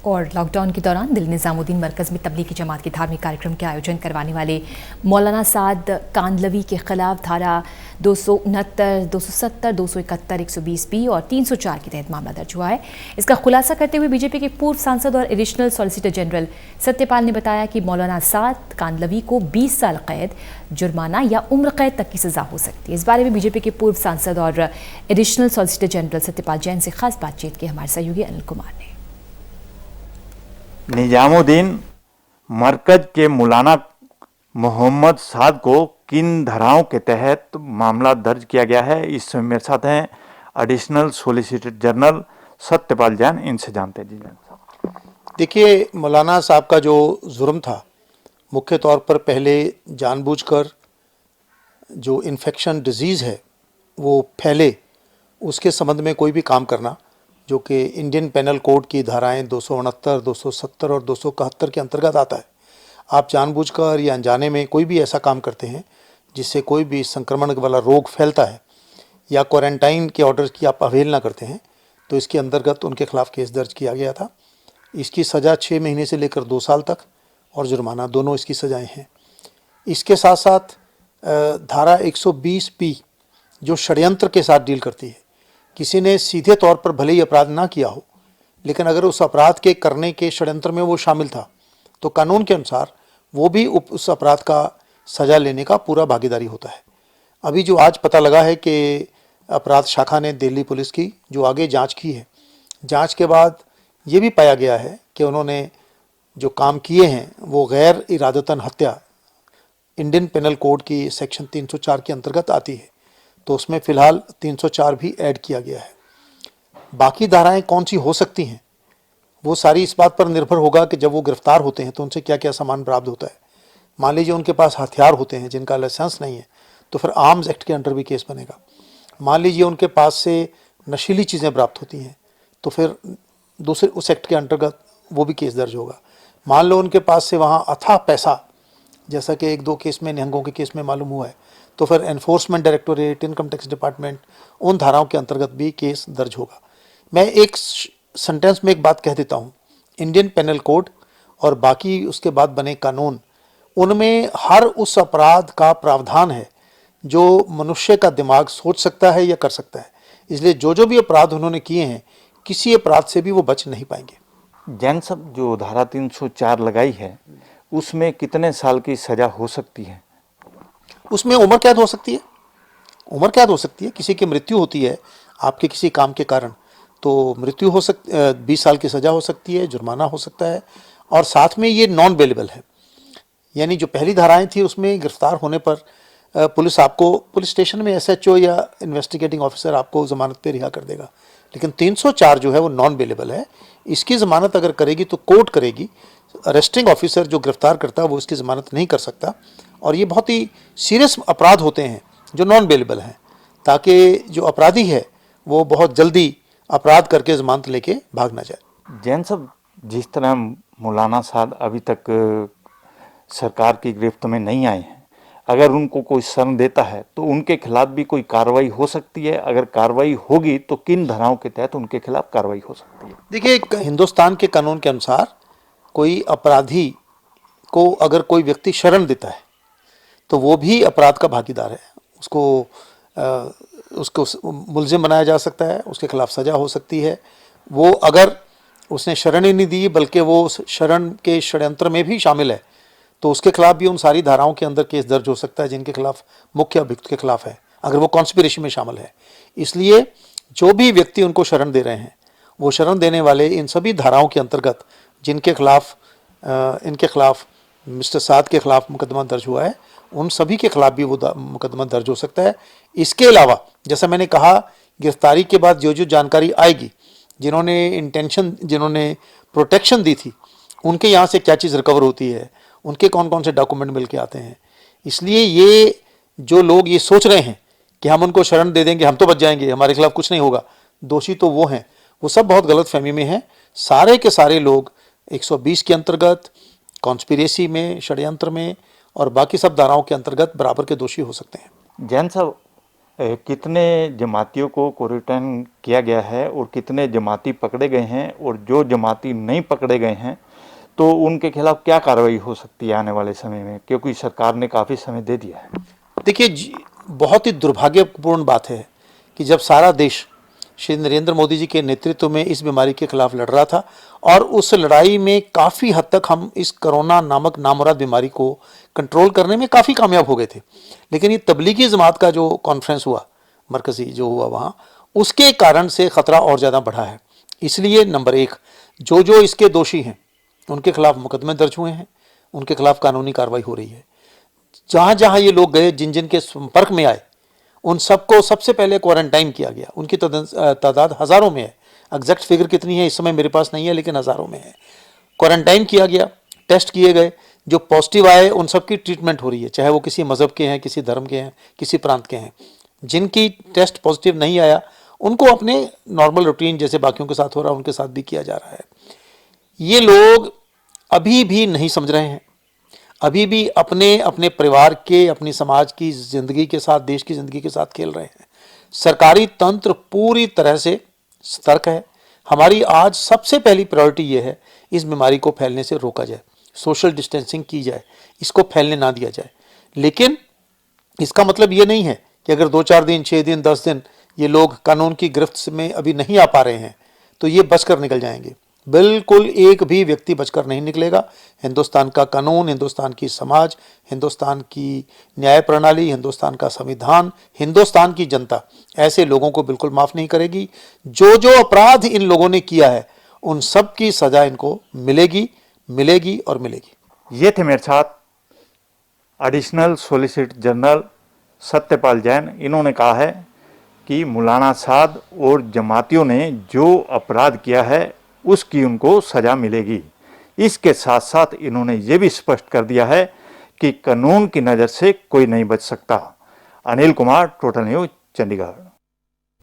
और लॉकडाउन के दौरान दिल्ली निजामुद्दीन मरकज़ में तबलीगी जमात के धार्मिक कार्यक्रम के आयोजन करवाने वाले मौलाना साद कांदलवी के खिलाफ धारा 269, 270, 271, 120B और 304 के तहत मामला दर्ज हुआ है। इसका खुलासा करते हुए बीजेपी के पूर्व सांसद और एडिशनल सॉलिसिटर जनरल सत्यपाल ने बताया कि मौलाना साद कांदलवी को 20 साल कैद, जुर्माना या उम्र कैद तक की सजा हो सकती है। इस बारे में बीजेपी के पूर्व सांसद और additional solicitor general Satyapal Jain से खास बातचीत की हमारे सहयोगी अनिल कुमार ने। निजामुद्दीन मरकज के मौलाना मोहम्मद साद को किन धाराओं के तहत मामला दर्ज किया गया है, इस मेरे साथ हैं additional solicitor general Satyapal Jain, इनसे जानते हैं। जी देखिए, मौलाना साहब का जो जुर्म था मुख्य तौर पर पहले जानबूझकर जो इन्फेक्शन डिजीज़ है वो फैले उसके संबंध में कोई भी काम करना, जो कि इंडियन पेनल कोड की धाराएं 269, 270 और 271 के अंतर्गत आता है। आप जानबूझकर या अनजाने में कोई भी ऐसा काम करते हैं जिससे कोई भी संक्रमण वाला रोग फैलता है या क्वारंटाइन के ऑर्डर की आप अवहेलना करते हैं, तो इसके अंतर्गत उनके खिलाफ केस दर्ज किया गया था। इसकी सज़ा 6 महीने से लेकर 2 साल तक और जुर्माना, दोनों इसकी सज़ाएँ हैं। इसके साथ साथ धारा 120P जो षड्यंत्र के साथ डील करती है। किसी ने सीधे तौर पर भले ही अपराध ना किया हो, लेकिन अगर उस अपराध के करने के षड्यंत्र में वो शामिल था तो कानून के अनुसार वो भी उस अपराध का सज़ा लेने का पूरा भागीदारी होता है। अभी जो आज पता लगा है कि अपराध शाखा ने दिल्ली पुलिस की जो आगे जांच की है, जांच के बाद ये भी पाया गया है कि उन्होंने जो काम किए हैं वो गैर इरादतन हत्या इंडियन पेनल कोड की सेक्शन 304 के अंतर्गत आती है, तो उसमें फ़िलहाल 304 भी ऐड किया गया है। बाकी धाराएं कौन सी हो सकती हैं वो सारी इस बात पर निर्भर होगा कि जब वो गिरफ्तार होते हैं तो उनसे क्या क्या सामान बरामद होता है। मान लीजिए उनके पास हथियार होते हैं जिनका लाइसेंस नहीं है, तो फिर आर्म्स एक्ट के अंडर भी केस बनेगा। मान लीजिए उनके पास से नशीली चीज़ें प्राप्त होती हैं तो फिर दूसरे उस एक्ट के अंतर्गत वो भी केस दर्ज होगा। मान लो उनके पास से वहाँ अथाह पैसा, जैसा कि 1-2 केस में निहंगों के केस में मालूम हुआ है, तो फिर enforcement directorate, income tax department, उन धाराओं के अंतर्गत भी केस दर्ज होगा। मैं एक सेंटेंस में एक बात कह देता हूँ, इंडियन पेनल कोड और बाकी उसके बाद बने कानून, उनमें हर उस अपराध का प्रावधान है जो मनुष्य का दिमाग सोच सकता है या कर सकता है। इसलिए जो भी अपराध उन्होंने किए हैं, किसी अपराध से भी वो बच नहीं पाएंगे। जैन साहब, जो धारा 304 लगाई है उसमें कितने साल की सज़ा हो सकती है? उसमें उम्र कैद हो सकती है। उम्र कैद हो सकती है, किसी की मृत्यु होती है आपके किसी काम के कारण तो मृत्यु हो सकती, 20 साल की सज़ा हो सकती है, जुर्माना हो सकता है, और साथ में ये नॉन बेलेबल है। यानी जो पहली धाराएं थी उसमें गिरफ्तार होने पर पुलिस आपको पुलिस स्टेशन में SHO या इन्वेस्टिगेटिंग ऑफिसर आपको ज़मानत पे रिहा कर देगा, लेकिन 304 जो है वो नॉन बेलेबल है। इसकी ज़मानत अगर करेगी तो कोर्ट करेगी। अरेस्टिंग ऑफिसर जो गिरफ्तार करता है वो इसकी ज़मानत नहीं कर सकता, और ये बहुत ही सीरियस अपराध होते हैं जो नॉन बेलेबल हैं, ताकि जो अपराधी है वो बहुत जल्दी अपराध करके ज़मानत लेके भाग ना जाए। जैन साहब, जिस तरह मौलाना साद अभी तक सरकार की गिरफ्त में नहीं आए हैं, अगर उनको कोई शरण देता है तो उनके खिलाफ भी कोई कार्रवाई हो सकती है? अगर कार्रवाई होगी तो किन धाराओं के तहत उनके खिलाफ कार्रवाई हो सकती है? देखिए, हिंदुस्तान के कानून के अनुसार कोई अपराधी को अगर कोई व्यक्ति शरण देता है तो वो भी अपराध का भागीदार है। उसको मुलजिम बनाया जा सकता है, उसके खिलाफ सज़ा हो सकती है। वो अगर उसने शरण ही नहीं दी बल्कि वो शरण के षड्यंत्र में भी शामिल है तो उसके खिलाफ भी उन सारी धाराओं के अंदर केस दर्ज हो सकता है जिनके खिलाफ मुख्य अभियुक्त के खिलाफ है, अगर वो कॉन्स्पिरेसी में शामिल है। इसलिए जो भी व्यक्ति उनको शरण दे रहे हैं वो शरण देने वाले इन सभी धाराओं के अंतर्गत जिनके खिलाफ इनके खिलाफ मिस्टर साद के खिलाफ मुकदमा दर्ज हुआ है, उन सभी के खिलाफ भी वो मुकदमा दर्ज हो सकता है। इसके अलावा जैसा मैंने कहा, गिरफ्तारी के बाद जो जानकारी आएगी, जिन्होंने प्रोटेक्शन दी थी, उनके यहाँ से क्या चीज़ रिकवर होती है, उनके कौन कौन से डॉक्यूमेंट मिल के आते हैं। इसलिए ये जो लोग ये सोच रहे हैं कि हम उनको शरण दे देंगे, हम तो बच जाएंगे, हमारे खिलाफ कुछ नहीं होगा, दोषी तो वो हैं, वो सब बहुत गलत फहमी में हैं। सारे के सारे लोग 120 के अंतर्गत, कॉन्स्पिरेसी में, षड्यंत्र में और बाकी सब धाराओं के अंतर्गत बराबर के दोषी हो सकते हैं। जैन साहब, कितने जमातियों को क्वारंटाइन किया गया है और कितने जमाती पकड़े गए हैं, और जो जमाती नहीं पकड़े गए हैं तो उनके खिलाफ क्या कार्रवाई हो सकती है आने वाले समय में, क्योंकि सरकार ने काफ़ी समय दे दिया है। देखिए, बहुत ही दुर्भाग्यपूर्ण बात है कि जब सारा देश श्री नरेंद्र मोदी जी के नेतृत्व में इस बीमारी के खिलाफ लड़ रहा था और उस लड़ाई में काफ़ी हद तक हम इस कोरोना नामक नामुराद बीमारी को कंट्रोल करने में काफ़ी कामयाब हो गए थे, लेकिन ये तबलीगी जमात का जो कॉन्फ्रेंस हुआ, मरकज़ी जो हुआ वहाँ, उसके कारण से ख़तरा और ज़्यादा बढ़ा है। इसलिए नंबर एक, जो इसके दोषी हैं उनके खिलाफ मुकदमे दर्ज हुए हैं, उनके खिलाफ कानूनी कार्रवाई हो रही है। जहाँ जहाँ ये लोग गए, जिन जिन के संपर्क में आए, उन सबको सबसे पहले क्वारंटाइन किया गया। उनकी तादाद हज़ारों में है, एग्जैक्ट फिगर कितनी है इस समय मेरे पास नहीं है, लेकिन हज़ारों में है। क्वारंटाइन किया गया, टेस्ट किए गए, जो पॉजिटिव आए उन सबकी ट्रीटमेंट हो रही है, चाहे वो किसी मज़हब के हैं, किसी धर्म के हैं, किसी प्रांत के हैं। जिनकी टेस्ट पॉजिटिव नहीं आया उनको अपने नॉर्मल रूटीन जैसे बाकियों के साथ हो रहा है उनके साथ भी किया जा रहा है। ये लोग अभी भी नहीं समझ रहे हैं, अभी भी अपने अपने परिवार के, अपनी समाज की ज़िंदगी के साथ, देश की ज़िंदगी के साथ खेल रहे हैं। सरकारी तंत्र पूरी तरह से सतर्क है। हमारी आज सबसे पहली प्रायोरिटी ये है, इस बीमारी को फैलने से रोका जाए, सोशल डिस्टेंसिंग की जाए, इसको फैलने ना दिया जाए। लेकिन इसका मतलब ये नहीं है कि अगर 2-4 दिन, 6 दिन, 10 दिन ये लोग कानून की गिरफ्त में अभी नहीं आ पा रहे हैं तो ये बचकर निकल जाएंगे। बिल्कुल एक भी व्यक्ति बचकर नहीं निकलेगा। हिंदुस्तान का कानून, हिंदुस्तान की समाज, हिंदुस्तान की न्याय प्रणाली, हिंदुस्तान का संविधान, हिंदुस्तान की जनता ऐसे लोगों को बिल्कुल माफ़ नहीं करेगी। जो अपराध इन लोगों ने किया है उन सब की सज़ा इनको मिलेगी, मिलेगी और मिलेगी। ये थे मेरे साथ additional solicitor general Satyapal Jain. इन्होंने कहा है कि मौलाना साद और जमातियों ने जो अपराध किया है उसकी उनको सज़ा मिलेगी। इसके साथ साथ इन्होंने ये भी स्पष्ट कर दिया है कि कानून की नज़र से कोई नहीं बच सकता। Anil Kumar, total news, Chandigarh.